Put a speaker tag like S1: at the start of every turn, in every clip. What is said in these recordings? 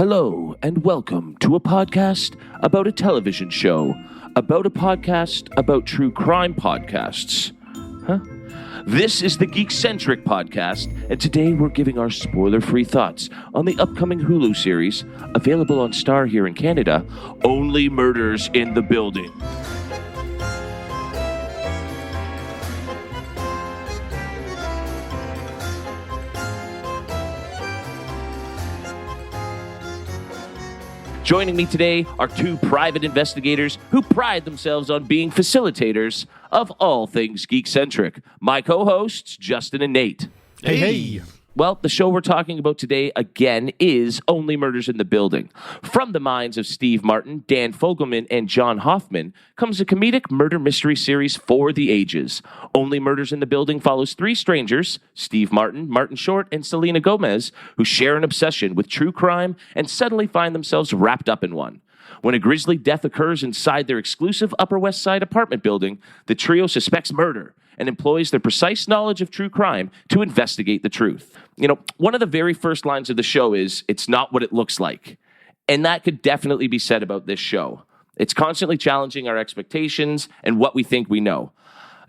S1: Hello, and welcome to a podcast about a television show, about a podcast about true crime podcasts. Huh? This is the Geekcentric podcast, and today we're giving our spoiler-free thoughts on the upcoming Hulu series, available on Star here in Canada, Only Murders in the Building. Joining me today are two private investigators who pride themselves on being facilitators of all things Geekcentric. My co-hosts, Justin and Nate.
S2: Hey.
S1: Well, the show we're talking about today, again, is Only Murders in the Building. From the minds of Steve Martin, Dan Fogelman, and John Hoffman comes a comedic murder mystery series for the ages. Only Murders in the Building follows three strangers, Steve Martin, Martin Short, and Selena Gomez, who share an obsession with true crime and suddenly find themselves wrapped up in one. When a grisly death occurs inside their exclusive Upper West Side apartment building, the trio suspects murder and employs their precise knowledge of true crime to investigate the truth. You know, one of the very first lines of the show is, "It's not what it looks like." And that could definitely be said about this show. It's constantly challenging our expectations and what we think we know.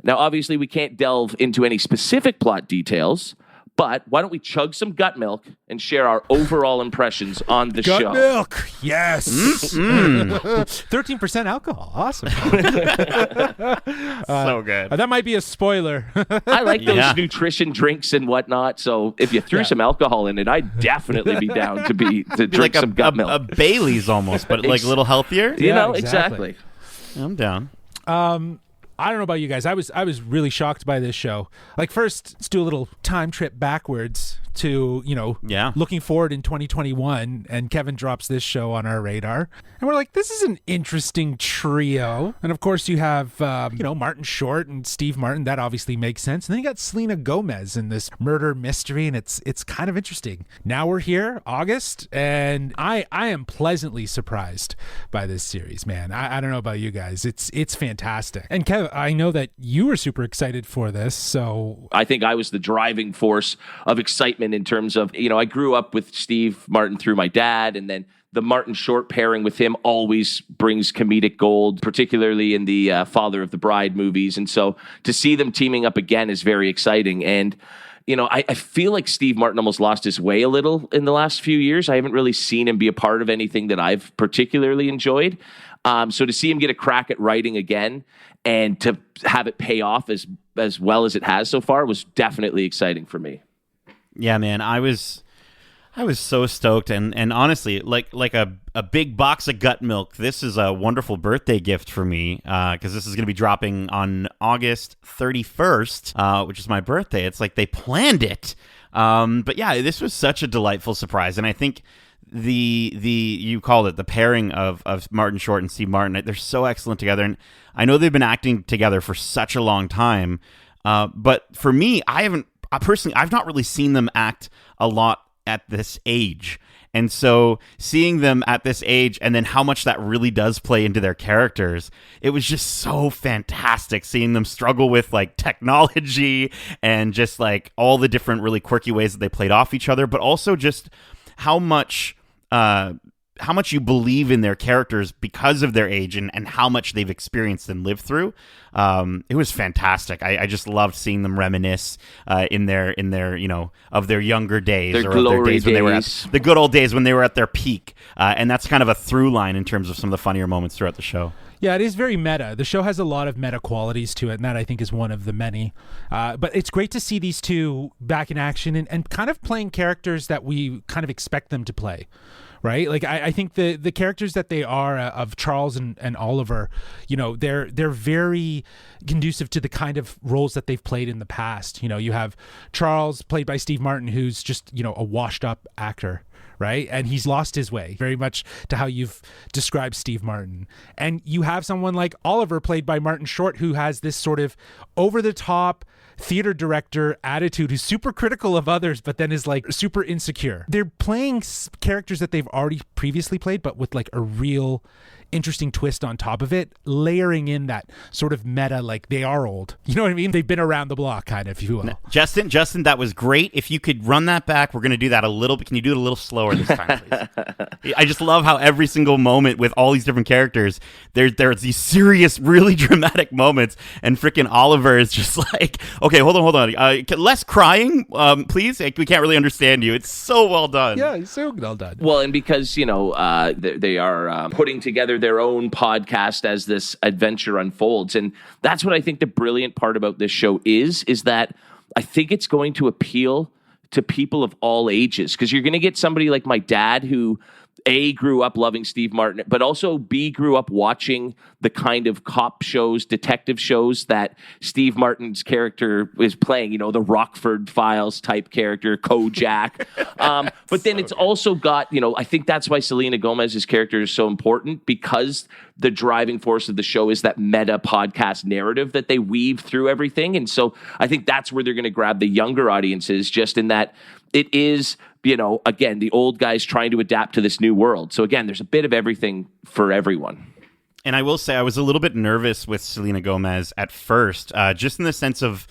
S1: Now, obviously, we can't delve into any specific plot details, but why don't we chug some gut milk and share our overall impressions on the show?
S2: Gut milk, yes. 13% alcohol, awesome.
S3: So good.
S2: That might be a spoiler.
S1: I like those nutrition drinks and whatnot, so if you threw some alcohol in it, I'd definitely be down to drink
S3: like
S1: some gut milk.
S3: A Bailey's almost, but like a little healthier.
S1: You know, exactly.
S3: I'm down.
S2: I don't know about you guys. I was really shocked by this show. Like, first, let's do a little time trip backwards to, looking forward in 2021, and Kevin drops this show on our radar. And we're like, this is an interesting trio. And of course, you have, Martin Short and Steve Martin. That obviously makes sense. And then you got Selena Gomez in this murder mystery, and it's kind of interesting. Now we're here, August, and I am pleasantly surprised by this series, man. I don't know about you guys. It's fantastic. And Kevin, I know that you were super excited for this, so...
S1: I think I was the driving force of excitement in terms of, I grew up with Steve Martin through my dad, and then the Martin Short pairing with him always brings comedic gold, particularly in the Father of the Bride movies. And so to see them teaming up again is very exciting. And, I feel like Steve Martin almost lost his way a little in the last few years. I haven't really seen him be a part of anything that I've particularly enjoyed. So to see him get a crack at writing again and to have it pay off as well as it has so far was definitely exciting for me.
S3: Yeah, man, I was so stoked, and honestly, like a big box of gut milk. This is a wonderful birthday gift for me because this is going to be dropping on August 31st, which is my birthday. It's like they planned it, but yeah, this was such a delightful surprise, and I think the you called it the pairing of Martin Short and Steve Martin. They're so excellent together, and I know they've been acting together for such a long time. But for me, I've not really seen them act a lot at this age. And so seeing them at this age and then how much that really does play into their characters, it was just so fantastic seeing them struggle with like technology and just like all the different really quirky ways that they played off each other, but also just how much you believe in their characters because of their age and how much they've experienced and lived through. It was fantastic. I just loved seeing them reminisce in their of their younger days,
S1: their
S3: or of their days when they were
S1: at
S3: the good old days when they were at their peak. And that's kind of a through line in terms of some of the funnier moments throughout the show.
S2: Yeah, it is very meta. The show has a lot of meta qualities to it, and that I think is one of the many. But it's great to see these two back in action and kind of playing characters that we kind of expect them to play. Right? Like, I think the characters that they are of Charles and Oliver, they're very conducive to the kind of roles that they've played in the past. You have Charles, played by Steve Martin, who's just, a washed up actor, right? And he's lost his way, very much to how you've described Steve Martin. And you have someone like Oliver, played by Martin Short, who has this sort of over-the-top theater director attitude, who's super critical of others, but then is like super insecure. They're playing characters that they've already previously played, but with like a real interesting twist on top of it, layering in that sort of meta, like they are old. You know what I mean? They've been around the block, kind of, if you will.
S3: Justin, that was great. If you could run that back, we're going to do that a little bit. Can you do it a little slower this time, please? I just love how every single moment with all these different characters, there's these serious, really dramatic moments, and freaking Oliver is just like, okay, hold on, less crying, please. Like, we can't really understand you. It's so well done.
S2: Yeah, it's so well done.
S1: Well, and because, they are putting together their own podcast as this adventure unfolds. And that's what I think the brilliant part about this show is that I think it's going to appeal to people of all ages, because you're going to get somebody like my dad who A, grew up loving Steve Martin, but also B, grew up watching the kind of cop shows, detective shows that Steve Martin's character is playing, the Rockford Files type character, Kojak. But then it's also got, I think that's why Selena Gomez's character is so important, because the driving force of the show is that meta podcast narrative that they weave through everything. And so I think that's where they're going to grab the younger audiences, just in that it is, again, the old guys trying to adapt to this new world. So again, there's a bit of everything for everyone.
S3: And I will say I was a little bit nervous with Selena Gomez at first, just in the sense of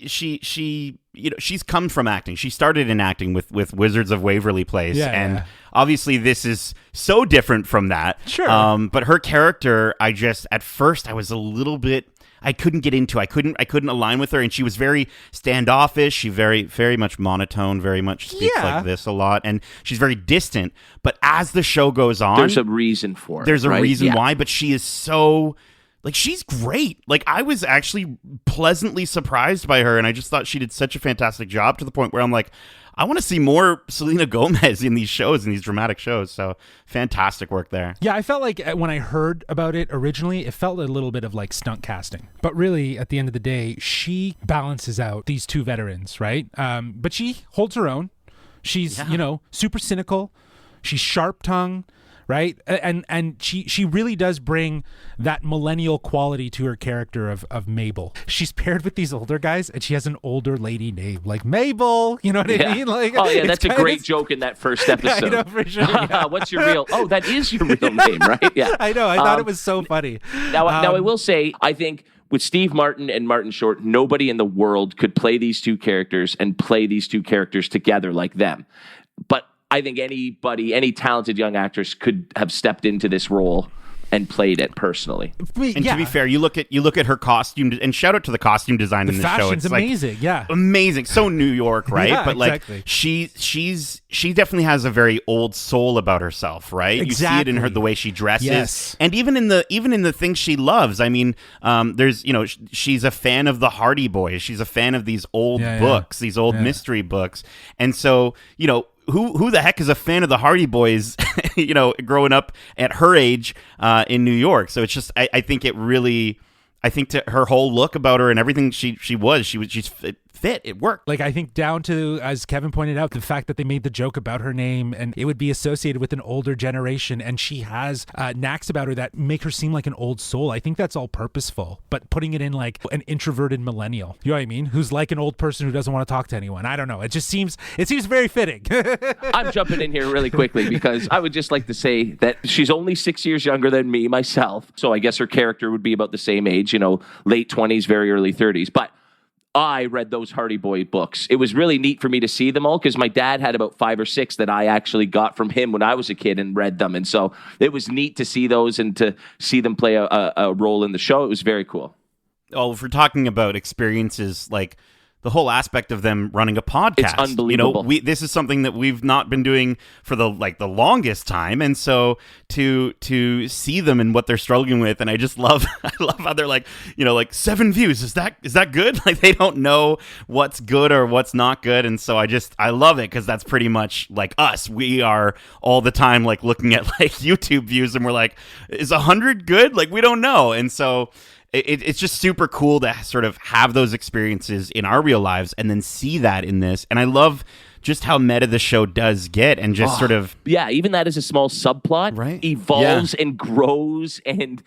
S3: she's come from acting. She started in acting with Wizards of Waverly Place, obviously this is so different from that.
S2: Sure.
S3: But her character, at first I was a little bit. I couldn't get into. I couldn't align with her, and she was very standoffish. She very, very much monotone. Very much speaks like this a lot, and she's very distant. But as the show goes on,
S1: there's a reason for it.
S3: There's a
S1: right?
S3: reason why. But she is so. Like, she's great. Like, I was actually pleasantly surprised by her, and I just thought she did such a fantastic job, to the point where I'm like, I want to see more Selena Gomez in these shows, in these dramatic shows. So fantastic work there.
S2: Yeah, I felt like when I heard about it originally, it felt a little bit of like stunt casting. But really, at the end of the day, she balances out these two veterans, right? But she holds her own. She's, super cynical. She's sharp-tongued. Right. And she really does bring that millennial quality to her character of Mabel. She's paired with these older guys, and she has an older lady name, like Mabel. You know what I mean? Like,
S1: that's a great joke in that first episode.
S2: I know, for sure. Yeah.
S1: What's your real? Oh, that is your real name, right? Yeah.
S2: I know. I thought it was so funny.
S1: Now, I will say, I think with Steve Martin and Martin Short, nobody in the world could play these two characters and play these two characters together like them. But I think any talented young actress could have stepped into this role and played it personally.
S3: And to be fair, you look at her costume, and shout out to the costume design in this show.
S2: It's amazing,
S3: amazing. So New York, right?
S2: Yeah,
S3: but
S2: exactly.
S3: Like she definitely has a very old soul about herself, right?
S2: Exactly.
S3: You see it in her, the way she dresses,
S2: yes.
S3: And even in the things she loves. I mean, there's she's a fan of the Hardy Boys. She's a fan of these old books, these old mystery books, and so Who the heck is a fan of the Hardy Boys, growing up at her age in New York? So it's just, I think to her whole look about her and everything she's fit. It worked.
S2: Like, I think down to, as Kevin pointed out, the fact that they made the joke about her name, and it would be associated with an older generation, and she has knacks about her that make her seem like an old soul. I think that's all purposeful, but putting it in like an introverted millennial, you know what I mean? Who's like an old person who doesn't want to talk to anyone. I don't know. It seems very fitting.
S1: I'm jumping in here really quickly because I would just like to say that she's only 6 years younger than me myself. So I guess her character would be about the same age, late 20s, very early 30s. But I read those Hardy Boy books. It was really neat for me to see them all, because my dad had about 5 or 6 that I actually got from him when I was a kid and read them. And so it was neat to see those and to see them play a role in the show. It was very cool.
S3: Oh, if we're talking about experiences, like the whole aspect of them running a podcast,
S1: it's unbelievable.
S3: This is something that we've not been doing for the longest time, and so to see them and what they're struggling with, and I love how they're like 7 views. Is that good? Like, they don't know what's good or what's not good, and so I love it, because that's pretty much like us. We are all the time like looking at like YouTube views, and we're like, is 100 good? Like, we don't know, and so. It's just super cool to sort of have those experiences in our real lives and then see that in this. And I love just how meta the show does get, and just sort of...
S1: Yeah, even that is a small subplot.
S3: Right.
S1: Evolves and grows and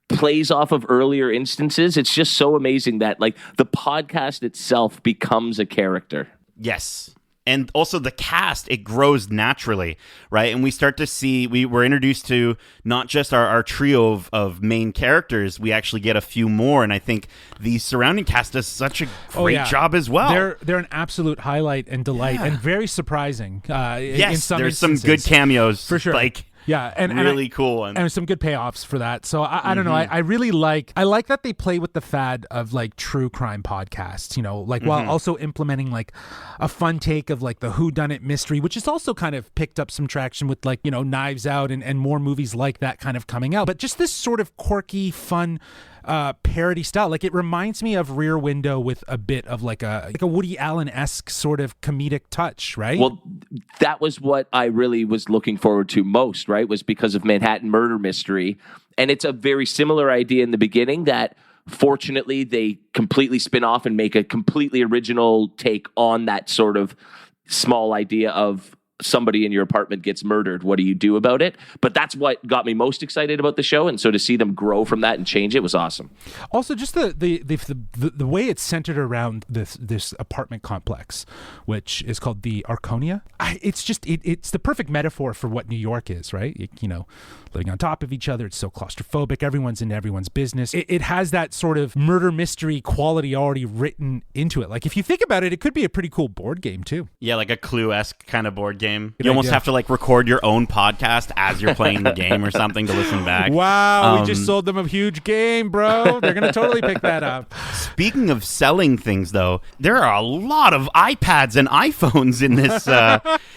S1: plays off of earlier instances. It's just so amazing that like the podcast itself becomes a character.
S3: Yes. and also the cast, it grows naturally, right? And we start to see, we're introduced to not just our trio of main characters, we actually get a few more, and I think the surrounding cast does such a great job as well.
S2: They're an absolute highlight and delight, and very surprising.
S3: Yes,
S2: in some
S3: there's
S2: instances.
S3: some good cameos.
S2: For sure. Yeah, and
S3: really cool,
S2: and some good payoffs for that. So I don't know. I really like that they play with the fad of like true crime podcasts. While also implementing like a fun take of like the whodunit mystery, which has also kind of picked up some traction with like Knives Out and more movies like that kind of coming out. But just this sort of quirky, fun parody style. Like it reminds me of Rear Window with a bit of like a Woody Allen-esque sort of comedic touch, right?
S1: Well, that was what I really was looking forward to most, right? Was because of Manhattan Murder Mystery. And it's a very similar idea in the beginning that fortunately they completely spin off and make a completely original take on that sort of small idea of somebody in your apartment gets murdered. What do you do about it? But that's what got me most excited about the show, and so to see them grow from that and change it was awesome.
S2: Also, just the way it's centered around this apartment complex, which is called the Arconia. It's the perfect metaphor for what New York is, right? Living on top of each other. It's so claustrophobic. Everyone's in everyone's business. It has that sort of murder mystery quality already written into it. Like if you think about it, it could be a pretty cool board game too.
S3: Yeah, like a Clue-esque kind of board game.
S2: Good
S3: you almost
S2: idea.
S3: have to like record your own podcast as you're playing the game or something to listen back.
S2: Wow, we just sold them a huge game, bro. They're going to totally pick that up.
S3: Speaking of selling things, though, there are a lot of iPads and iPhones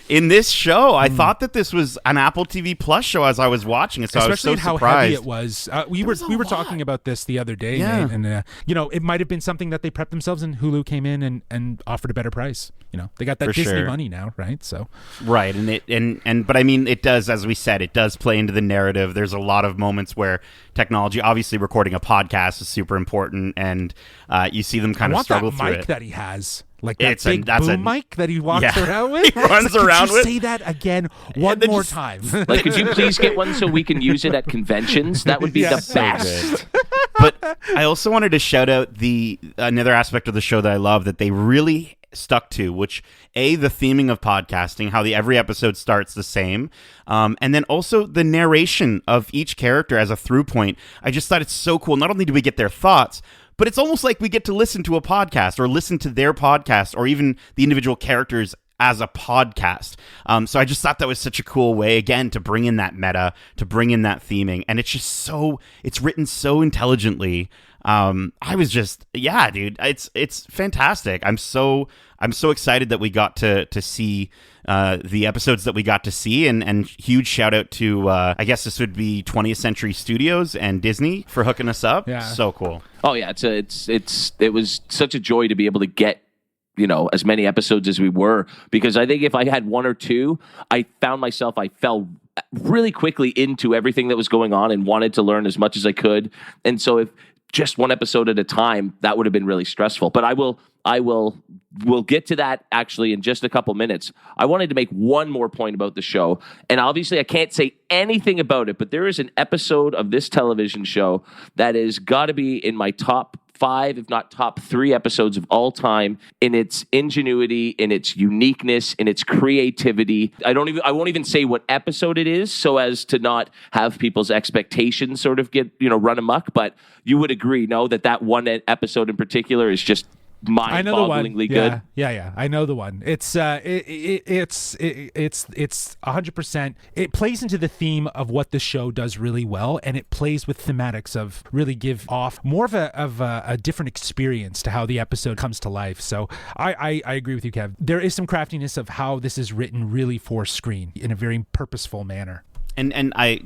S3: in this show. I thought that this was an Apple TV Plus show as I was watching it, so
S2: Especially
S3: I was so
S2: how
S3: surprised.
S2: heavy it was. We were talking about this the other day, Nate, and it might have been something that they prepped themselves, and Hulu came in and offered a better price. They got that
S3: For
S2: Disney
S3: sure.
S2: money now, right? So
S3: Right, but I mean, it does, as we said, it does play into the narrative. There's a lot of moments where technology, obviously recording a podcast is super important, and you see them kind
S2: I
S3: of
S2: want
S3: struggle
S2: that
S3: through
S2: mic
S3: it.
S2: that he has. Like that
S3: It's a-
S2: big
S3: that's a-
S2: boom mic that he walks
S3: Yeah.
S2: around with.
S3: He runs
S2: It's like,
S3: around
S2: could you
S3: with.
S2: say that again one
S3: then
S2: more
S3: just-
S2: time.
S1: Like, could you please get one so we can use it at conventions? That would be the
S2: so
S1: best.
S3: But I also wanted to shout out another aspect of the show that I love that they really stuck to, which the theming of podcasting, how every episode starts the same, and then also the narration of each character as a through point. I just thought it's so cool. Not only do we get their thoughts, but it's almost like we get to listen to a podcast or listen to their podcast or even the individual characters as a podcast. So I just thought that was such a cool way, again, to bring in that meta, to bring in that theming. And it's just it's written so intelligently. I was just, dude, it's fantastic. I'm so excited that we got to see the episodes that we got to see, and huge shout out to I guess this would be 20th Century Studios and Disney for hooking us up.
S2: Yeah.
S3: So cool.
S1: Oh yeah, it was such a joy to be able to get as many episodes as we were, because I think if I had one or two, I found myself I fell really quickly into everything that was going on and wanted to learn as much as I could. And so if just one episode at a time, that would have been really stressful. But we'll get to that actually in just a couple minutes. I wanted to make one more point about the show, and obviously I can't say anything about it, but there is an episode of this television show that has got to be in my top 5, if not top 3 episodes of all time in its ingenuity, in its uniqueness, in its creativity. I won't even say what episode it is so as to not have people's expectations sort of get, run amok, but you would agree, that one episode in particular is just mind-bogglingly good.
S2: Yeah. I know the one. It's 100%. It plays into the theme of what the show does really well, and it plays with thematics of really give off more of a different experience to how the episode comes to life. So I agree with you, Kev. There is some craftiness of how this is written really for screen in a very purposeful manner.
S3: And I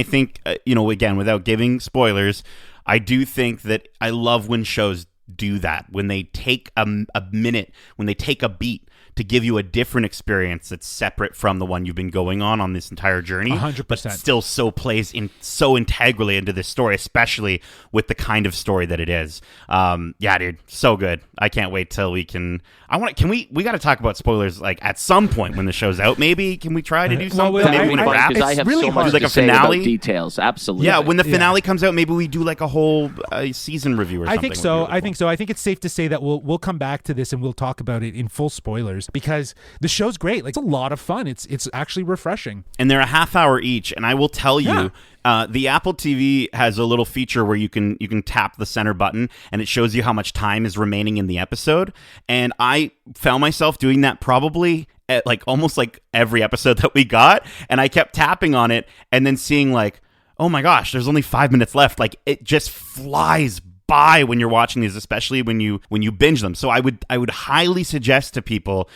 S3: think again, without giving spoilers, I do think that I love when shows do that, when they take a minute, when they take a beat to give you a different experience that's separate from the one you've been going on this entire journey,
S2: 100%.
S3: but still plays in so integrally into this story, especially with the kind of story that it is. Dude, so good. I can't wait till we can got to talk about spoilers like at some point when the show's out. Maybe can we try to do something?
S1: That would
S3: Maybe
S1: be
S3: when it
S1: fun,
S3: wraps?
S1: because I have
S2: really
S1: so
S2: hard.
S1: much
S3: Do like
S1: to
S3: a
S1: say
S3: finale?
S1: about details. Absolutely.
S3: Yeah, when the finale comes out, maybe we do like a whole season review or something.
S2: I think so. I think it's safe to say that we'll come back to this and we'll talk about it in full spoilers. listeners, because the show's great. Like, it's a lot of fun. It's actually refreshing.
S3: And they're a half hour each. And I will tell you, the Apple TV has a little feature where you can tap the center button and it shows you how much time is remaining in the episode. And I found myself doing that probably at almost every episode that we got. And I kept tapping on it and then seeing oh my gosh, there's only 5 minutes left. It just flies by when you're watching these, especially when you binge them. So I would highly suggest to people,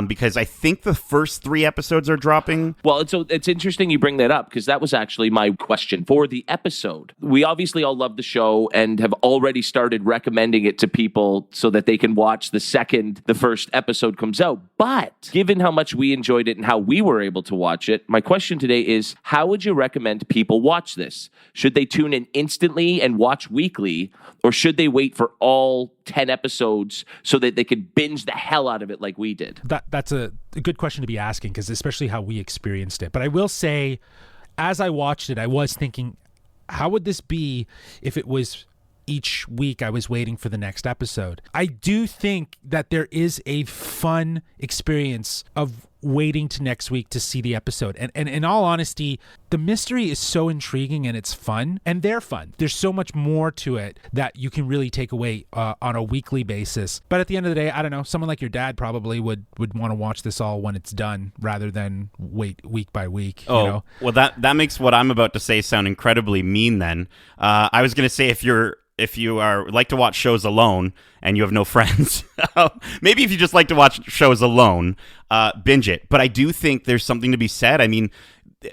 S3: because I think the first 3 episodes are dropping.
S1: Well, so it's interesting you bring that up, because that was actually my question for the episode. We obviously all love the show and have already started recommending it to people so that they can watch the second the first episode comes out. But given how much we enjoyed it and how we were able to watch it, my question today is, how would you recommend people watch this? Should they tune in instantly and watch weekly, or should they wait for all 10 episodes so that they could binge the hell out of it like we did?
S2: That's a good question to be asking, because especially how we experienced it. But I will say, as I watched it, I was thinking, how would this be if it was each week I was waiting for the next episode? I do think that there is a fun experience of waiting to next week to see the episode. And in all honesty, the mystery is so intriguing and it's fun, and they're fun. There's so much more to it that you can really take away on a weekly basis. But at the end of the day, I don't know, someone like your dad probably would want to watch this all when it's done rather than wait week by week.
S3: Oh,
S2: you know?
S3: Well, that makes what I'm about to say sound incredibly mean then. I was going to say, if you are like to watch shows alone and you have no friends, maybe if you just like to watch shows alone, binge it. But I do think there's something to be said. I mean,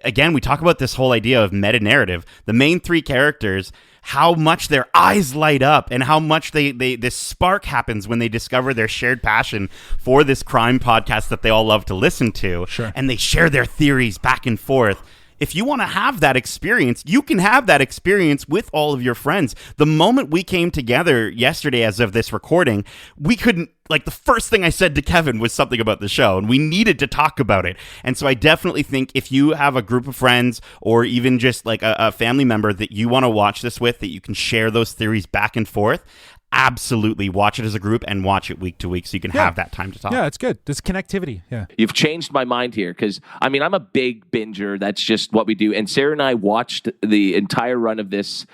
S3: again, we talk about this whole idea of meta-narrative. The main 3 characters, how much their eyes light up and how much this spark happens when they discover their shared passion for this crime podcast that they all love to listen to.
S2: Sure.
S3: And they share their theories back and forth. If you want to have that experience, you can have that experience with all of your friends. The moment we came together yesterday as of this recording, we couldn't, the first thing I said to Kevin was something about the show, and we needed to talk about it. And so I definitely think if you have a group of friends or even just a family member that you want to watch this with, that you can share those theories back and forth, absolutely watch it as a group and watch it week to week so you can have that time to talk.
S2: Yeah, it's good. There's connectivity. Yeah.
S1: You've changed my mind here, because, I'm a big binger. That's just what we do. And Sarah and I watched the entire run of this,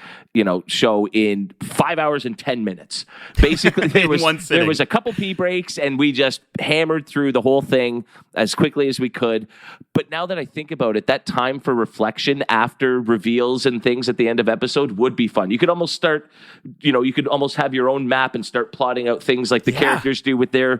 S1: show in 5 hours and 10 minutes. Basically, there was a couple pee breaks, and we just hammered through the whole thing as quickly as we could. But now that I think about it, that time for reflection after reveals and things at the end of episode would be fun. You could almost start, you could almost have your own map and start plotting out things like the characters do with the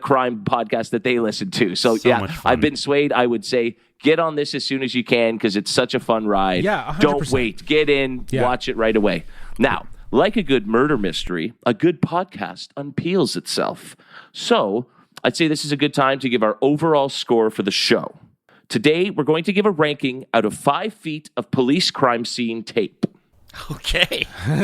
S1: crime podcast that they listen to. So yeah, I've been swayed. I would say get on this as soon as you can, because it's such a fun ride.
S2: Yeah, 100%.
S1: Don't wait. Get in, watch it right away. Now, like a good murder mystery, a good podcast unpeels itself. So I'd say this is a good time to give our overall score for the show. Today, we're going to give a ranking out of 5 feet of police crime scene tape.
S3: Okay. All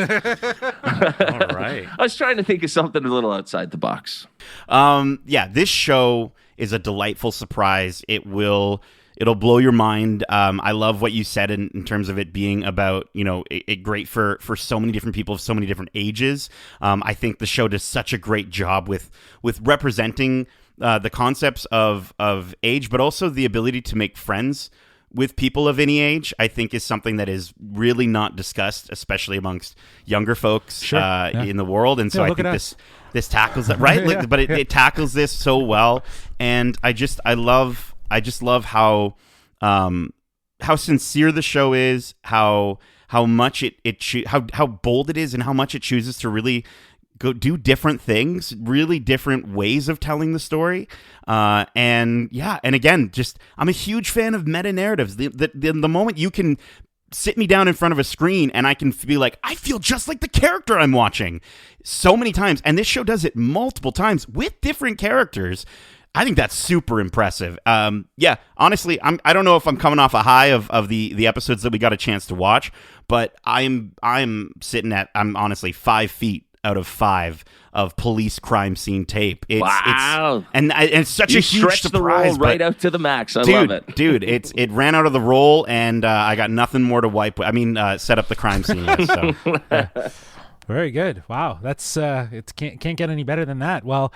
S3: right.
S1: I was trying to think of something a little outside the box.
S3: This show is a delightful surprise. It'll blow your mind. I love what you said in terms of it being about, it great for so many different people of so many different ages. I think the show does such a great job with representing the concepts of age, but also the ability to make friends with people of any age, I think is something that is really not discussed, especially amongst younger folks in the world. And so I think this tackles that, right?
S2: Yeah,
S3: but it tackles this so well. And I just love how sincere the show is, how much how bold it is, and how much it chooses to really go do different things, really different ways of telling the story. And again, I'm a huge fan of meta narratives. The moment you can sit me down in front of a screen and I can be like, I feel just like the character I'm watching so many times. And this show does it multiple times with different characters. I think that's super impressive. Honestly, I don't know if I'm coming off a high of the episodes that we got a chance to watch, but I'm honestly 5 feet out of 5 of police crime scene tape.
S1: Wow.
S3: It's such a huge surprise.
S1: The roll right out to the max. I love it.
S3: Dude, it ran out of the roll, and I got nothing more to wipe. Set up the crime scene with. So.
S2: Very good. Wow, that's it can't get any better than that. Well,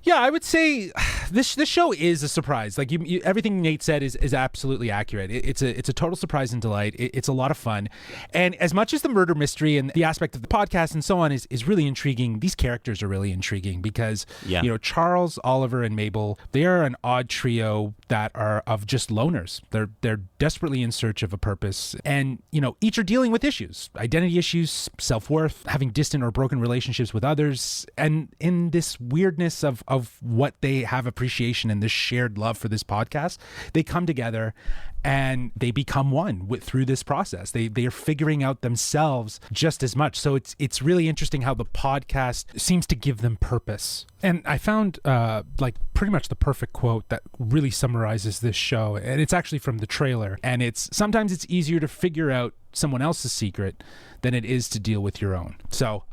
S2: yeah, I would say this show is a surprise. Like you everything Nate said is absolutely accurate. It's a total surprise and delight. It's a lot of fun, and as much as the murder mystery and the aspect of the podcast and so on is really intriguing, these characters are really intriguing because Charles, Oliver, and Mabel, they are an odd trio that are of just loners. They're desperately in search of a purpose, and each are dealing with issues, identity issues, self-worth, having distant or broken relationships with others, and in this weirdness of what they have appreciation and this shared love for this podcast, they come together and they become one through this process. They are figuring out themselves just as much. So it's really interesting how the podcast seems to give them purpose. And I found pretty much the perfect quote that really summarizes this show. And it's actually from the trailer. And sometimes it's easier to figure out someone else's secret than it is to deal with your own. So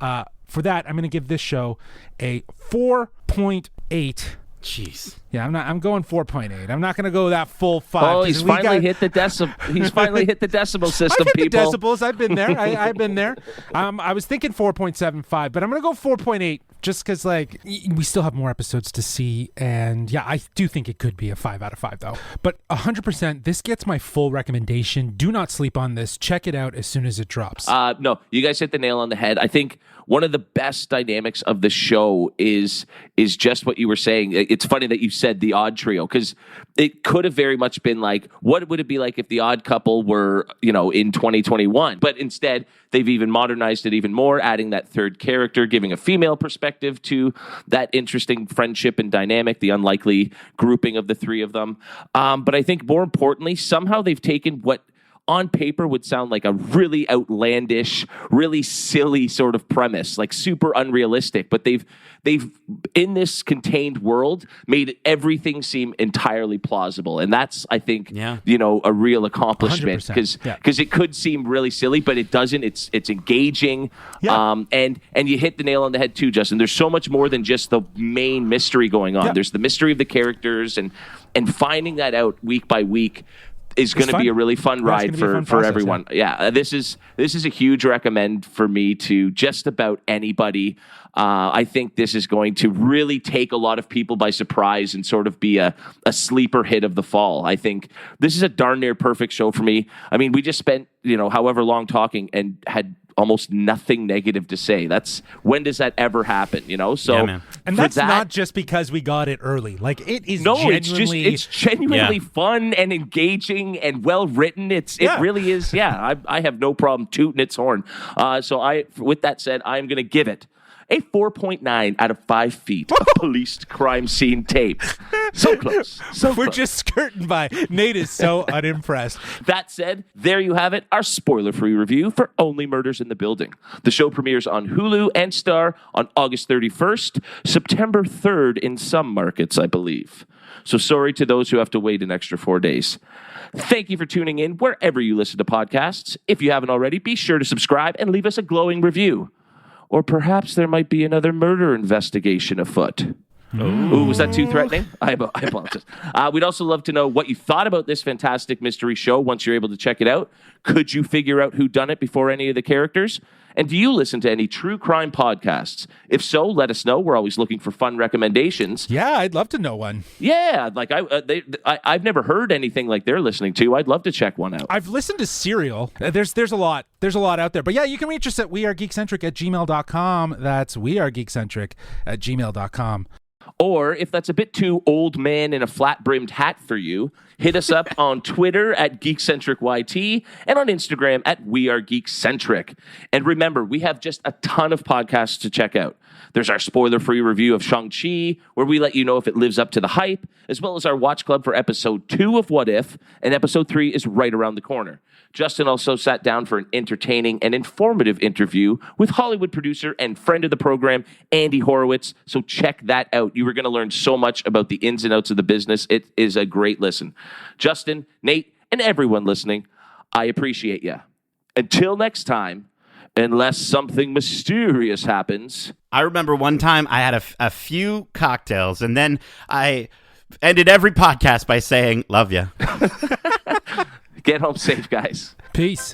S2: for that, I'm going to give this show a 4.8.
S3: Jeez.
S2: Yeah, I'm going 4.8. I'm not going to go that full 5.
S1: Oh, he's finally hit the decimal system,
S2: I've hit
S1: people.
S2: the decibels. I've been there. I've been there. I was thinking 4.75, but I'm going to go 4.8 just because, we still have more episodes to see. And, yeah, I do think it could be a 5 out of 5, though. But 100%, this gets my full recommendation. Do not sleep on this. Check it out as soon as it drops.
S1: No, you guys hit the nail on the head. I think one of the best dynamics of the show is just what you were saying. It's funny that you said the odd trio, because it could have very much been like, what would it be like if the odd couple were, in 2021? But instead, they've even modernized it even more, adding that third character, giving a female perspective to that interesting friendship and dynamic, the unlikely grouping of the three of them. But I think more importantly, somehow they've taken what on paper would sound like a really outlandish, really silly sort of premise, like super unrealistic, but they've in this contained world made everything seem entirely plausible, and that's, I think, a real accomplishment, because it could seem really silly, but it doesn't. It's engaging, and you hit the nail on the head too, Justin. There's so much more than just the main mystery going on. There's the mystery of the characters, and finding that out week by week is going to be a really fun ride for everyone. Yeah, this is a huge recommend for me to just about anybody. I think this is going to really take a lot of people by surprise and sort of be a sleeper hit of the fall. I think this is a darn near perfect show for me. I mean, we just spent, however long talking and had almost nothing negative to say. When does that ever happen? So,
S2: and that's not just because we got it early. Like, it is
S1: it's genuinely fun and engaging and well written. It really is. Yeah, I have no problem tooting its horn. With that said, I'm going to give it a 4.9 out of 5 feet of policed crime scene tape. So close.
S2: We're just skirting by. Nate is so unimpressed.
S1: That said, there you have it, our spoiler-free review for Only Murders in the Building. The show premieres on Hulu and Star on August 31st, September 3rd in some markets, I believe. So sorry to those who have to wait an extra 4 days. Thank you for tuning in wherever you listen to podcasts. If you haven't already, be sure to subscribe and leave us a glowing review. Or perhaps there might be another murder investigation afoot. Ooh, was that too threatening? I apologize. We'd also love to know what you thought about this fantastic mystery show once you're able to check it out. Could you figure out who done it before any of the characters? And do you listen to any true crime podcasts? If so, let us know. We're always looking for fun recommendations.
S2: Yeah, I'd love to know one.
S1: Yeah, I've never heard anything like they're listening to. I'd love to check one out.
S2: I've listened to Serial. There's a lot. There's a lot out there. But yeah, you can reach us at wearegeekcentric@gmail.com. That's wearegeekcentric@gmail.com.
S1: Or if that's a bit too old man in a flat-brimmed hat for you, hit us up on Twitter at GeekcentricYT and on Instagram at WeAreGeekcentric. And remember, we have just a ton of podcasts to check out. There's our spoiler-free review of Shang-Chi, where we let you know if it lives up to the hype, as well as our watch club for episode 2 of What If, and episode 3 is right around the corner. Justin also sat down for an entertaining and informative interview with Hollywood producer and friend of the program, Andy Horowitz. So check that out. You are going to learn so much about the ins and outs of the business. It is a great listen. Justin, Nate, and everyone listening, I appreciate you. Until next time, unless something mysterious happens.
S3: I remember one time I had a few cocktails, and then I ended every podcast by saying, love ya.
S1: Get home safe, guys.
S2: Peace.